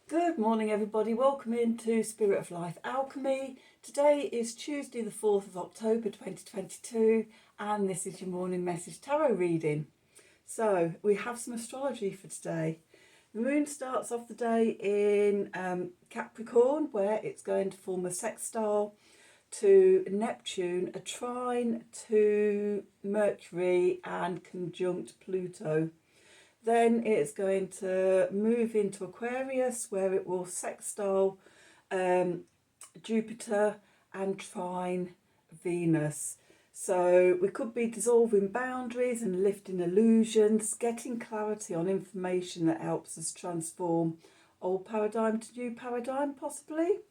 Good morning everybody, welcome into Spirit of Life Alchemy. Today is Tuesday the 4th of October 2022 and this is your morning message tarot reading. So we have some astrology for today. The moon starts off the day in Capricorn, where it's going to form a sextile to Neptune, a trine to Mercury and conjunct Pluto. Then it's going to move into Aquarius, where it will sextile Jupiter and trine Venus. So we could be dissolving boundaries and lifting illusions, getting clarity on information that helps us transform old paradigm to new paradigm, possibly.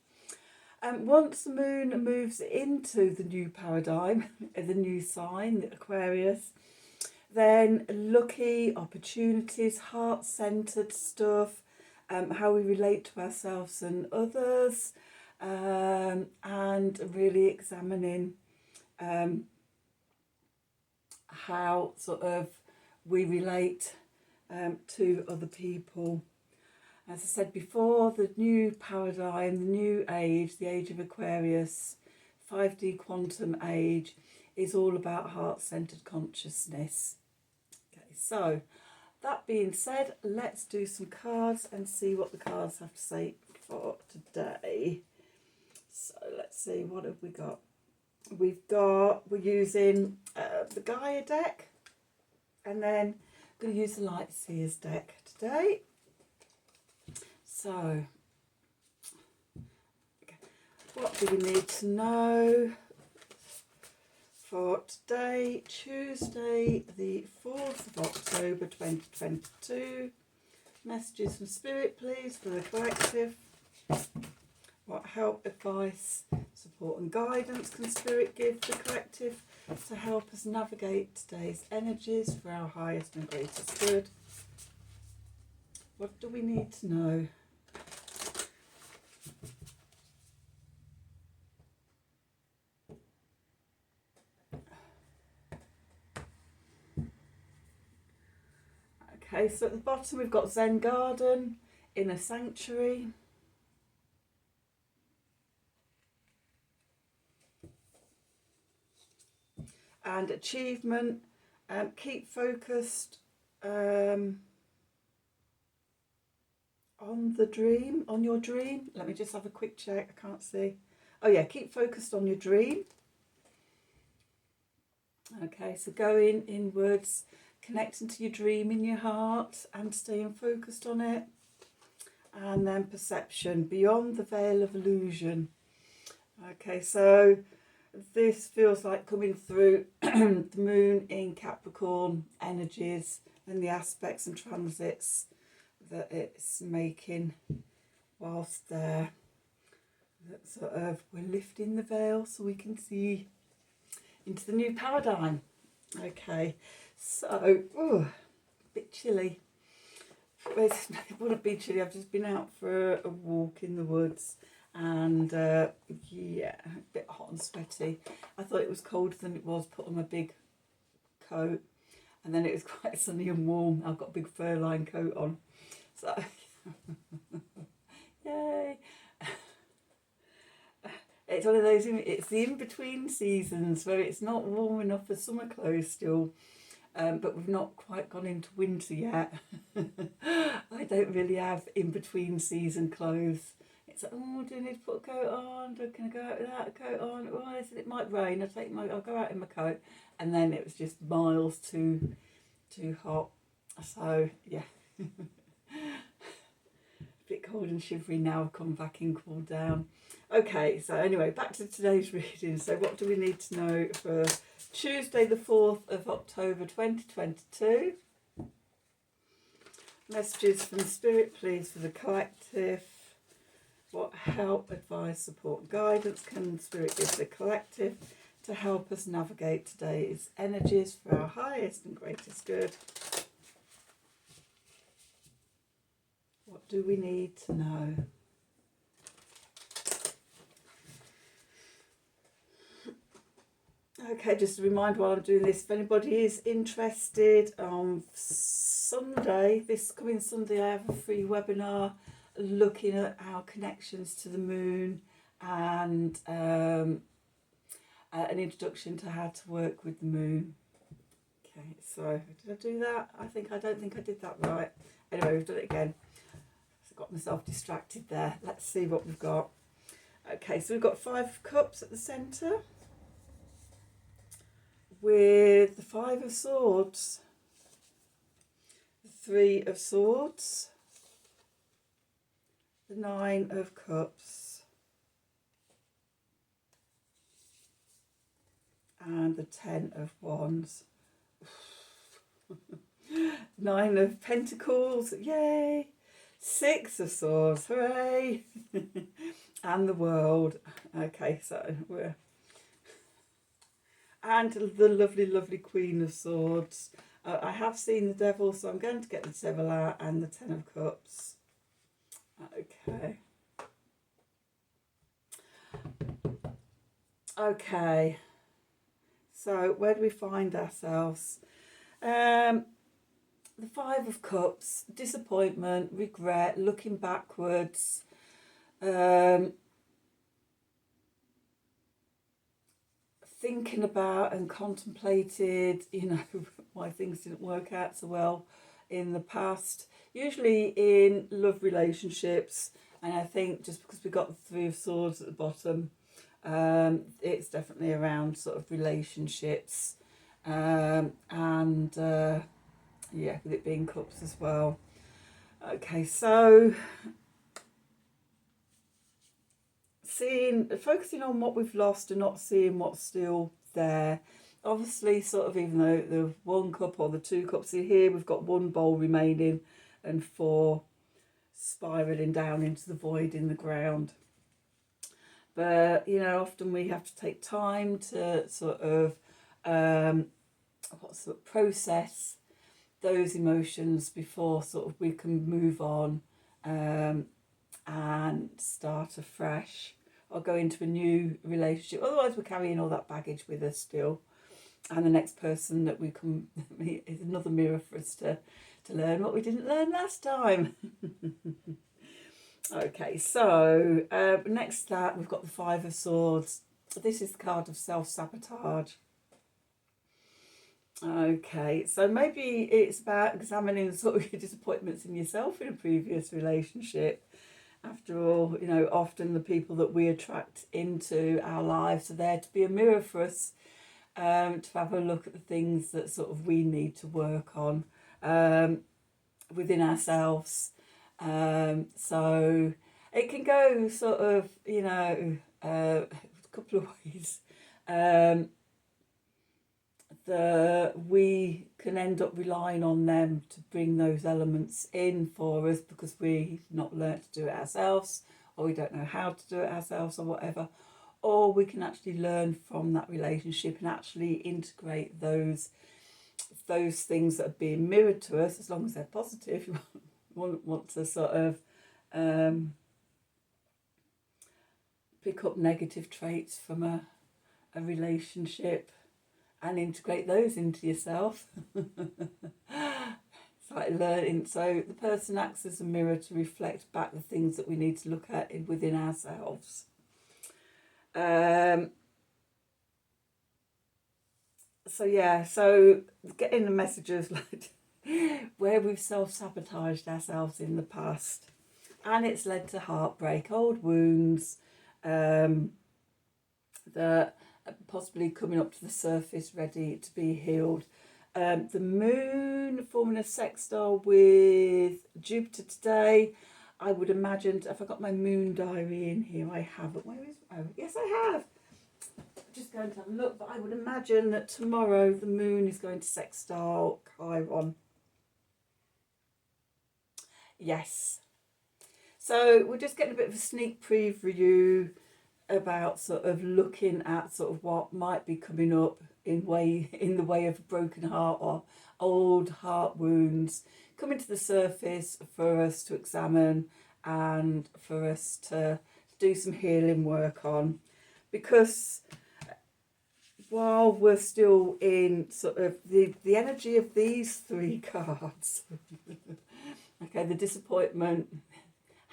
And once the moon moves into the new paradigm, the new sign, the Aquarius, then lucky opportunities, heart-centered stuff, how we relate to ourselves and others, and really examining how sort of we relate to other people. As I said before, the new paradigm, the new age, the age of Aquarius, 5D quantum age, is all about heart-centered consciousness. So, that being said, let's do some cards and see what the cards have to say for today. So, let's see, what have we got? We're using the Gaia deck, and then I'm going to use the Light Seers deck today. So, what do we need to know for today, Tuesday the 4th of October 2022. Messages from Spirit, please, for the collective. What help, advice, support and guidance can Spirit give the collective to help us navigate today's energies for our highest and greatest good? What do we need to know? Okay, so at the bottom we've got Zen Garden, Inner Sanctuary. And achievement, keep focused on the dream, on your dream. Let me just have a quick check, I can't see. Oh yeah, keep focused on your dream. Okay, so going inwards, connecting to your dream in your heart and staying focused on it. And then perception, beyond the veil of illusion. Okay, so this feels like coming through the moon in Capricorn energies and the aspects and transits that it's making whilst there. That sort of, we're lifting the veil so we can see into the new paradigm. Okay, so, a bit chilly. It wouldn't be chilly, I've just been out for a walk in the woods and yeah, a bit hot and sweaty. I thought it was colder than it was, put on my big coat, and then it was quite sunny and warm. I've got a big fur lined coat on, so yay. It's one of those, it's the in-between seasons where it's not warm enough for summer clothes still, but we've not quite gone into winter yet. I don't really have in-between season clothes. It's like, oh, do I need to put a coat on? Can I go out without a coat on? Well, I said it might rain. I'll go out in my coat, and then it was just miles too hot. So yeah, a bit cold and shivery now. I've come back and cooled down. Okay, so anyway, back to today's reading. So what do we need to know for Tuesday the 4th of October 2022? Messages from Spirit, please, for the collective. What help, advice, support, guidance can Spirit give the collective to help us navigate today's energies for our highest and greatest good? What do we need to know? Okay, just a reminder while I'm doing this, if anybody is interested, on Sunday, this coming Sunday, I have a free webinar looking at our connections to the moon, and an introduction to how to work with the moon. Okay, so did I do that? I don't think I did that right. Anyway, we've done it again. So I got myself distracted there. Let's see what we've got. Okay, so we've got 5 of Cups at the centre, with the 5 of Swords, the 3 of Swords, the 9 of Cups, and the 10 of Wands. 9 of Pentacles, yay! 6 of Swords, hooray! And the World. Okay, so we're... And the lovely, lovely Queen of Swords. I have seen the Devil, so I'm going to get the Devil out, and the 10 of Cups. Okay. Okay. So where do we find ourselves? The 5 of Cups, disappointment, regret, looking backwards, thinking about and contemplated, why things didn't work out so well in the past, usually in love relationships. And I think just because we got the 3 of Swords at the bottom, it's definitely around sort of relationships, and yeah, with it being Cups as well. Okay, so focusing on what we've lost and not seeing what's still there. Obviously, sort of, even though the 1 cup or the 2 cups are here, we've got 1 bowl remaining and 4 spiraling down into the void in the ground. But often we have to take time to sort of process those emotions before sort of we can move on and start afresh, or go into a new relationship. Otherwise we're carrying all that baggage with us still, and the next person that we can meet is another mirror for us to learn what we didn't learn last time. Okay, so next to that we've got the 5 of Swords. This is the card of self-sabotage. Okay, so maybe it's about examining sort of your disappointments in yourself in a previous relationship. After all, often the people that we attract into our lives are there to be a mirror for us, to have a look at the things that sort of we need to work on within ourselves. So it can go sort of, a couple of ways. We can end up relying on them to bring those elements in for us because we've not learnt to do it ourselves, or we don't know how to do it ourselves, or whatever. Or we can actually learn from that relationship and actually integrate those things that are being mirrored to us, as long as they're positive. You want to sort of pick up negative traits from a relationship and integrate those into yourself. It's like learning. So the person acts as a mirror to reflect back the things that we need to look at within ourselves. So getting the messages like where we've self-sabotaged ourselves in the past, and it's led to heartbreak, old wounds that possibly coming up to the surface, ready to be healed. The moon forming a sextile with Jupiter today. I would imagine, if I got my moon diary in here, I haven't. Where is? Oh, yes, I have. Just going to have a look, but I would imagine that tomorrow the moon is going to sextile Chiron. Yes. So we're just getting a bit of a sneak preview about sort of looking at sort of what might be coming up in the way of a broken heart or old heart wounds coming to the surface for us to examine and for us to do some healing work on. Because while we're still in sort of the energy of these 3 cards, okay, the disappointment,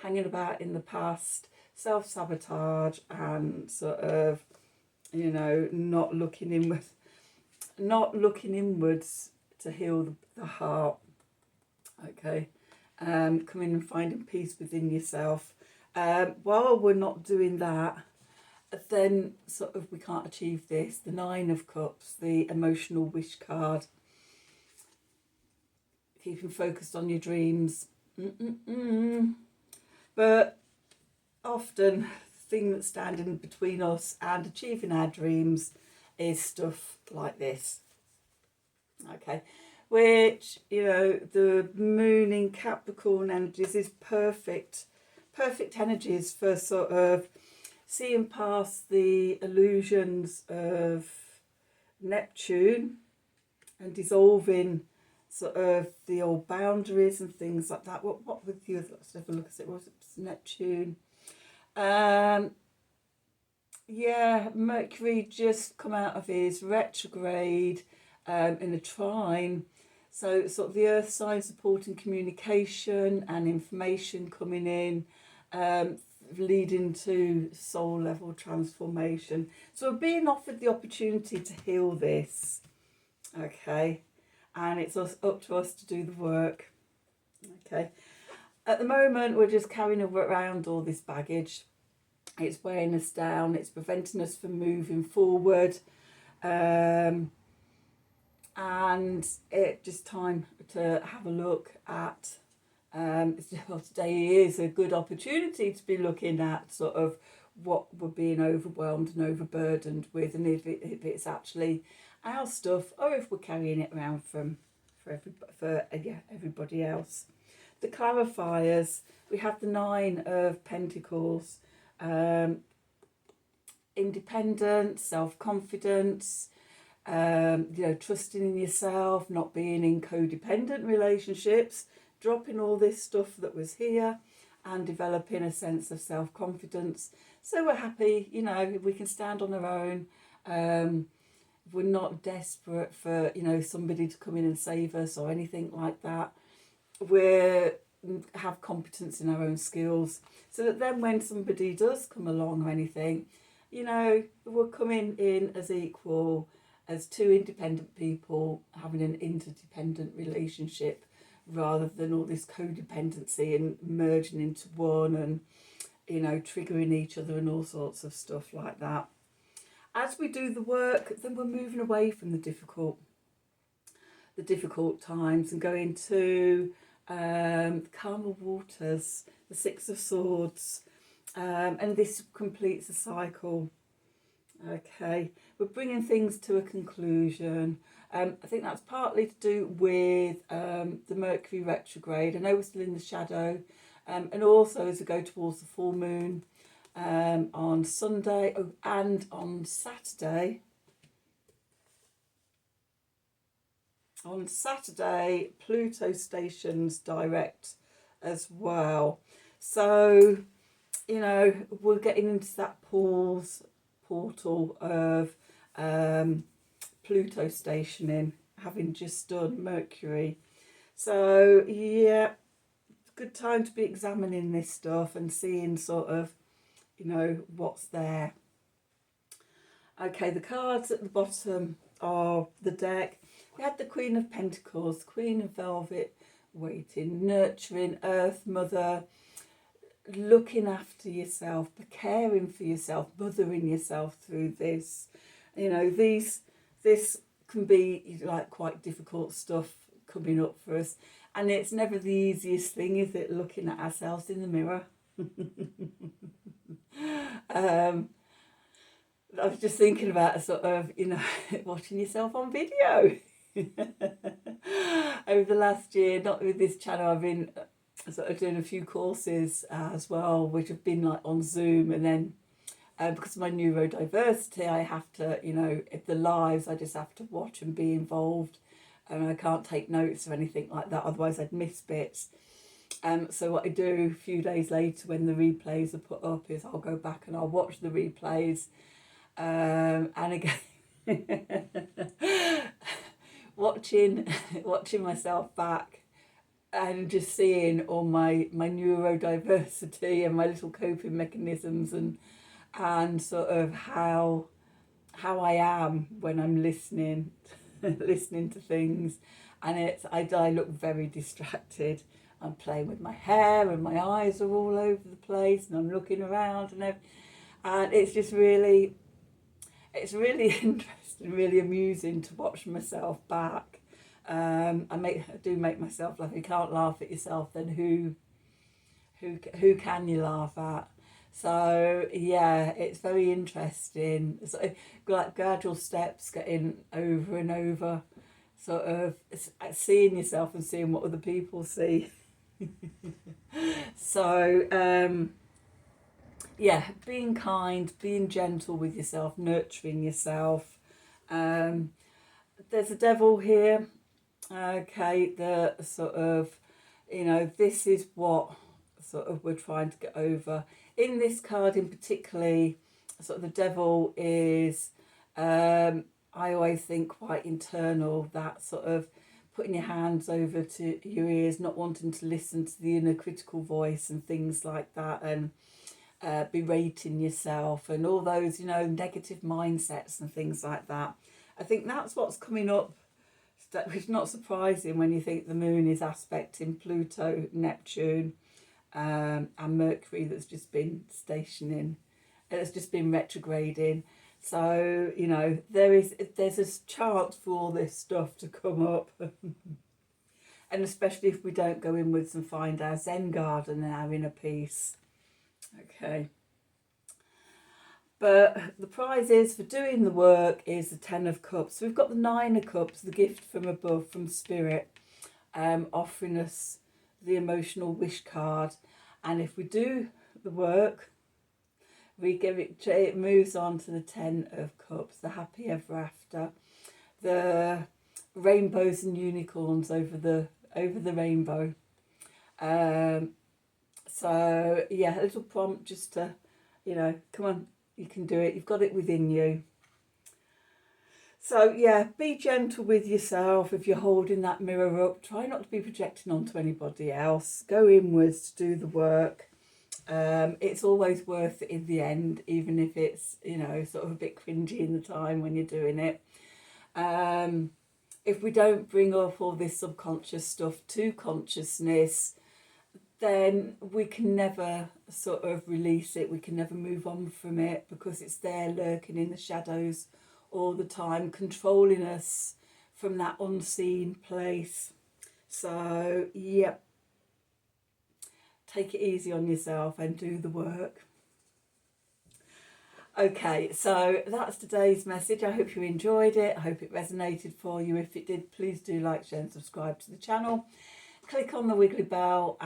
hanging about in the past, self-sabotage, and sort of, you know, not looking inwards to heal the heart. Okay, coming and finding peace within yourself. While we're not doing that, then sort of we can't achieve this. The Nine of Cups, the emotional wish card, keeping focused on your dreams. But often the thing that's standing between us and achieving our dreams is stuff like this. Okay, which, you know, the moon in Capricorn energies is perfect energies for sort of seeing past the illusions of Neptune and dissolving sort of the old boundaries and things like that. What with you? Let's have a look at it. What was it? Neptune. Yeah, Mercury just come out of his retrograde in a trine. So sort of the earth sign supporting communication and information coming in, leading to soul level transformation. So we're being offered the opportunity to heal this. Okay. And it's up to us to do the work. Okay. At the moment, we're just carrying around all this baggage. It's weighing us down. It's preventing us from moving forward. And it's just time to have a look at, today is a good opportunity to be looking at sort of what we're being overwhelmed and overburdened with, and if it's actually our stuff, or if we're carrying it around for everybody else. The clarifiers, we have the Nine of Pentacles, independence, self-confidence, trusting in yourself, not being in codependent relationships, dropping all this stuff that was here and developing a sense of self-confidence. So we're happy, if we can stand on our own. We're not desperate for, somebody to come in and save us or anything like that. We have competence in our own skills, so that then when somebody does come along or anything, we're coming in as equal, as two independent people having an interdependent relationship, rather than all this codependency and merging into one and, triggering each other and all sorts of stuff like that. As we do the work, then we're moving away from the difficult times and going to calmer waters, the Six of Swords, and this completes the cycle. Okay, we're bringing things to a conclusion. I think that's partly to do with the Mercury retrograde. I know we're still in the shadow, and also as we go towards the full moon on Sunday and on Saturday. On Saturday, Pluto stations direct as well. So, we're getting into that portal of Pluto stationing, having just done Mercury. So, yeah, good time to be examining this stuff and seeing sort of, what's there. Okay, the cards at the bottom of the deck. We had the Queen of Pentacles, Queen of Velvet, waiting, nurturing, Earth Mother, looking after yourself, caring for yourself, mothering yourself through this. This can be like quite difficult stuff coming up for us. And it's never the easiest thing, is it, looking at ourselves in the mirror? I was just thinking about sort of, watching yourself on video. Over the last year, not with this channel, I've been sort of doing a few courses as well, which have been like on Zoom, and then because of my neurodiversity, I have to, if the lives, I just have to watch and be involved, and I can't take notes or anything like that, otherwise I'd miss bits. So what I do a few days later when the replays are put up is I'll go back and I'll watch the replays, and again watching myself back and just seeing all my neurodiversity and my little coping mechanisms, and sort of how I am when I'm listening listening to things. And I look very distracted. I'm playing with my hair and my eyes are all over the place and I'm looking around and it's just really, it's really interesting, really amusing to watch myself back. I do make myself laugh. If you can't laugh at yourself, then who can you laugh at? So yeah, it's very interesting. So like gradual steps, getting over and over, sort of seeing yourself and seeing what other people see. So yeah, being kind, being gentle with yourself, nurturing yourself. There's a devil here. Okay, the sort of, this is what sort of we're trying to get over. In this card in particularly, sort of the devil is, I always think, quite internal, that sort of putting your hands over to your ears, not wanting to listen to the inner critical voice and things like that, and berating yourself and all those, negative mindsets and things like that. I think that's what's coming up, which is not surprising when you think the moon is aspecting Pluto, Neptune, and Mercury that's just been stationing, it's just been retrograding. So, there's a chance for all this stuff to come up. And especially if we don't go inwards and find our Zen garden and our inner peace. Okay. But the prize is for doing the work is the 10 of Cups. So we've got the 9 of Cups, the gift from above, from Spirit, offering us the emotional wish card. And if we do the work, it moves on to the 10 of Cups, the happy ever after, the rainbows and unicorns over the rainbow. So yeah, a little prompt just to, come on, you can do it. You've got it within you. So yeah, be gentle with yourself. If you're holding that mirror up, try not to be projecting onto anybody else. Go inwards to do the work. It's always worth it in the end, even if it's, sort of a bit cringy in the time when you're doing it. If we don't bring up all this subconscious stuff to consciousness, then we can never sort of release it. We can never move on from it because it's there lurking in the shadows all the time, controlling us from that unseen place. So, yep. Take it easy on yourself and do the work. Okay, so that's today's message. I hope you enjoyed it. I hope it resonated for you. If it did, please do like, share and subscribe to the channel. Click on the wiggly bell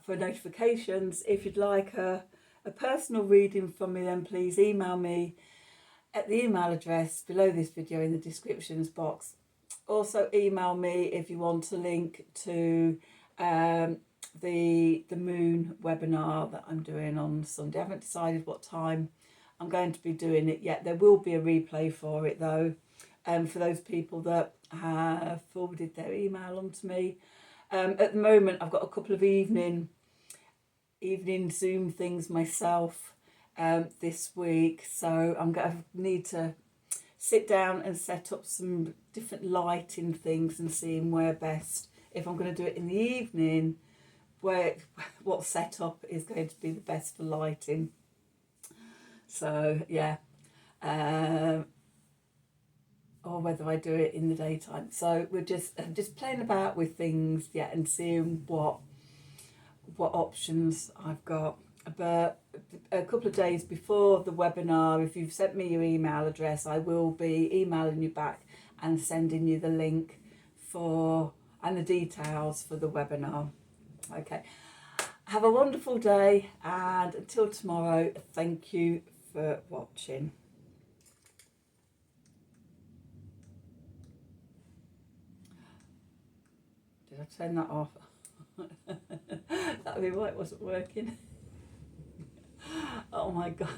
for notifications. If you'd like a personal reading from me, then please email me at the email address below this video in the descriptions box. Also email me if you want a link to the moon webinar that I'm doing on Sunday. I haven't decided what time I'm going to be doing it yet. There will be a replay for it though, for those people that have forwarded their email on to me. At the moment I've got a couple of evening Zoom things myself this week, so I'm going to need to sit down and set up some different lighting things and seeing where best, if I'm going to do it in the evening, what setup is going to be the best for lighting. So yeah, or whether I do it in the daytime. So we're just playing about with things, yeah, and seeing what options I've got. But a couple of days before the webinar, if you've sent me your email address, I will be emailing you back and sending you the link and the details for the webinar. Okay, have a wonderful day, and until tomorrow, thank you for watching. Did I turn that off? That'd be why it wasn't working. Oh my God.